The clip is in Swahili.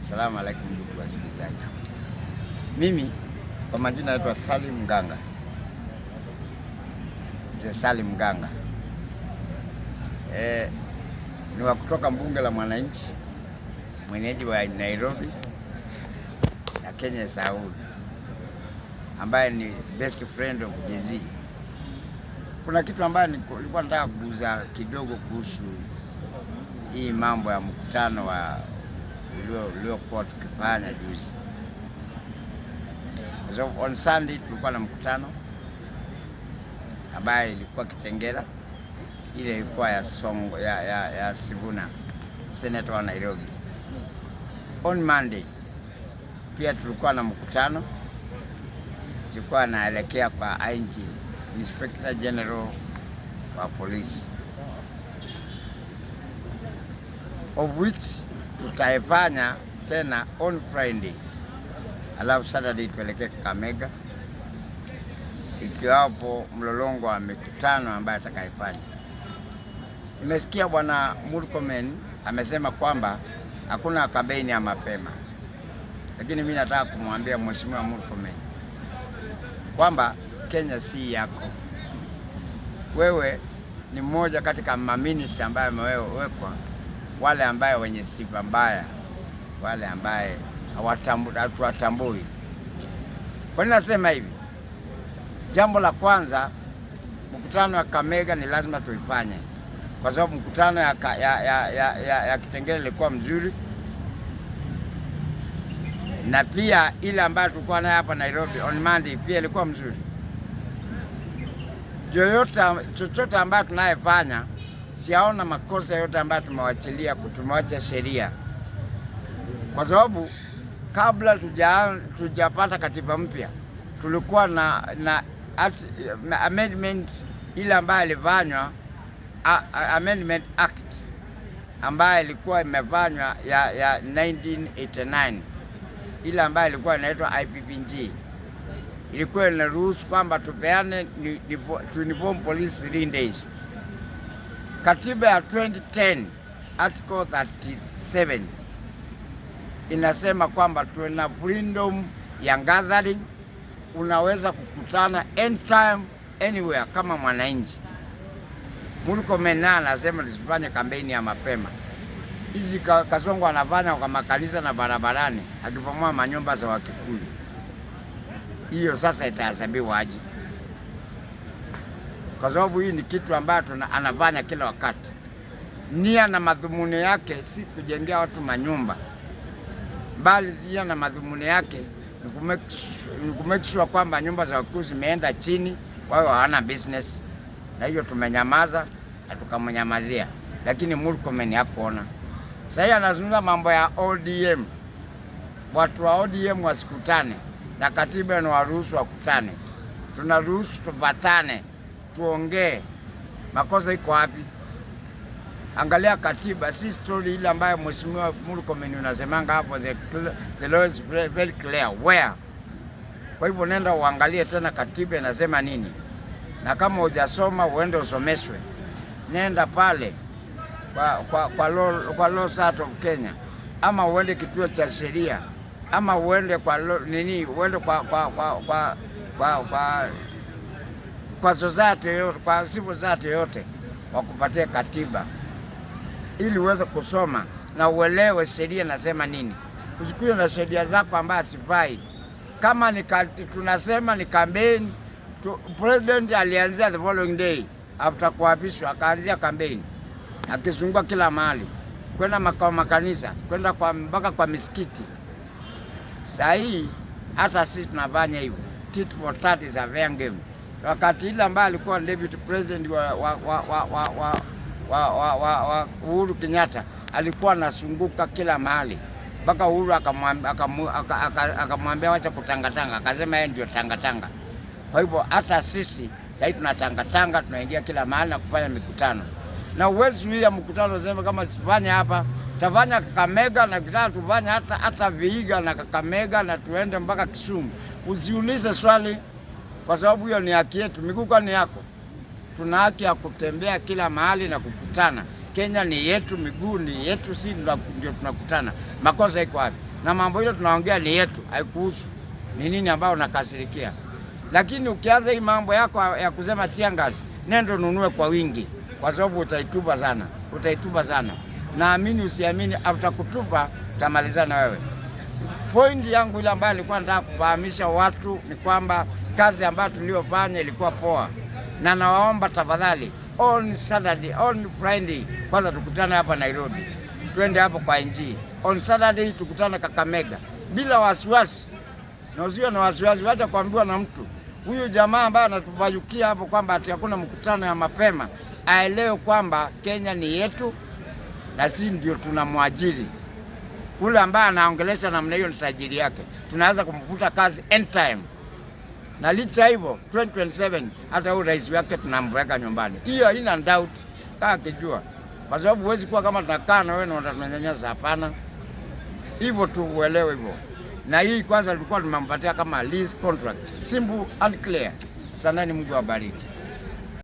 Asalamu alaykum ndugu wasikilizaji. Mimi kwa majina naitwa Salim Ganga. Mzee Salim Ganga. Ni wa kutoka Bunge la Mwananchi, mwenyeji wa Nairobi na Kenya Saudi, ambaye ni best friend of Jay-Z. Kuna kitu ambaye nilikuwa nataka kuguza kidogo kuhusu hii mambo ya mkutano wa uliokuwa tukifanya juzi. So on Sunday tulikuwa na mkutano ambaye ilikuwa Kitengela, ile ilikuwa ya Songo ya Sifuna, senator wa Nairobi. On Monday pia tulikuwa na mkutano, tulikuwa naelekea kwa ING, Inspector General wa polisi, of which tutaifanya tena on Friday, alafu Saturday tuelekee Kakamega, ikiwapo mlolongo wa mikutano ambayo atakaifanya. Nimesikia Bwana Murkomen amesema kwamba hakuna kampeni ya mapema, lakini mimi nataka kumwambia Mheshimiwa Murkomen kwamba Kenya si yako. Wewe ni mmoja katika maminister ambaye amewekwa, wale ambaye wenye sifa mbaya, wale ambaye hatuwatambui. Kwa nini nasema hivi? Jambo la kwanza, mkutano wa Kakamega ni lazima tuifanye, kwa sababu mkutano ya Kitengela ilikuwa mzuri, na pia ile ambayo tulikuwa nayo hapa Nairobi on Monday pia ilikuwa mzuri. Chochote ambayo tunayefanya, siaona makosa yote ambayo tumewacha sheria, kwa sababu kabla tujapata katiba mpya tulikuwa na amendment ile ambayo ilifanywa, Amendment Act ambayo ilikuwa imefanywa ya 1989, ile ambayo ilikuwa inaitwa IPPG. Ilikuwa inaruhusu kwamba tupeane uniform police 3 days. Katiba ya 2010 Article 37 inasema kwamba tuna freedom ya gathering, unaweza kukutana anytime anywhere kama mwananchi. Murkomen anasema tusifanye kampeni ya mapema. Hizi Kasongo anafanya kwa makanisa na barabarani, akipomoa manyumba za Wakikuyu. Hiyo sasa itahesabiwa aje? Kwa sababu hii ni kitu ambacho anafanya kila wakati. Nia na madhumuni yake si kujengea watu manyumba, bali nia na madhumuni yake ni kumake sure kwamba nyumba za Wakikuyu zimeenda chini, wao hawana business. Na hiyo tumenyamaza na tukamnyamazia, lakini Murkomen hakuona. Sasa anazungumza mambo ya ODM. Watu wa ODM wasikutane, na katiba inawaruhusu wakutane. Tunaruhusu tupatane, tuongee. Makosa iko wapi? Angalia katiba, si story ile ambayo Mheshimiwa Murkomen unasemanga hapo, the law is very clear where. Kwa hivyo nenda uangalie tena katiba inasema nini, na kama hujasoma uende usomeshwe. Nenda pale kwa law sat of Kenya, ama uende kituo cha sheria, ama uende kwa uende kwa society yote, kwa civil society yote, wakupatie katiba ili uweze kusoma na uelewe sheria nasema nini. Usikuwe na sheria zako ambazo sifai. Kama tunasema ni campaign, president alianzia the following day after kuapishwa, akaanzia campaign akizunguka kila mahali, kwenda makanisa, kwenda mpaka kwa misikiti. Sasa hii hata sisi tunafanya hivyo. Tit for tat is a fair game. Wakati ile ambaye alikuwa deputy president wa Uhuru Kenyatta alikuwa anasunguka kila mahali, mpaka Uhuru akamwambia wacha kutangatanga, akasema yeye ndio tangatanga. Kwa hivyo hata sisi sasa tunatangatanga, tunaingia kila mahali na kufanya mikutano. Na uwezi zuia mkutano sema kama tufanye hapa, tafanya Kakamega, na kitaka tufanye hata Vihiga na Kakamega, na tuende mpaka Kisumu. Usiulize swali, kwa sababu hiyo ni haki yetu. Miguu ni yako. Tuna haki ya kutembea kila mahali na kukutana. Kenya ni yetu, miguu ni yetu, si ndio tunakutana. Makosa iko wapi? na mambo hilo tunaongea ni yetu, haikuhusu ni nini ambao unakasirikia. Lakini ukianza hii mambo yako ya kusema tear gas, nenda nunue kwa wingi, kwa sababu utaitupa sana. Naamini usiamini, utakutupa utamalizana wewe. Point yangu ile ambayo nilikuwa nataka kufahamisha watu ni kwamba kazi ambayo tuliyofanya ilikuwa poa, na nawaomba tafadhali, on Saturday, on Friday kwanza tukutane hapa Nairobi, twende hapo kwa NG. On Saturday tukutane Kakamega bila wasiwasi, na usiwe na wasiwasi. Wacha kuambiwa na mtu huyu jamaa ambaye anatubayukia hapo kwamba ati hakuna mkutano ya mapema, aelewe kwamba Kenya ni yetu na sisi ndio tunamwajiri. Kule ambaye anaongelesha namna hiyo ni tajiri yake, tunaweza kumfuta kazi anytime. Na licha hivyo 2027 hata huyu rais wake tunamweka nyumbani. Hiyo haina doubt, kaa kijua. Kwa sababu huwezi kuwa kama tunakaa na wewe na unatunyanyasa, hapana. Hivyo tu uelewe hivyo. Na hii kwanza tulikuwa tumempatia kama lease contract. Simple and clear. Sanani, Mungu awabariki.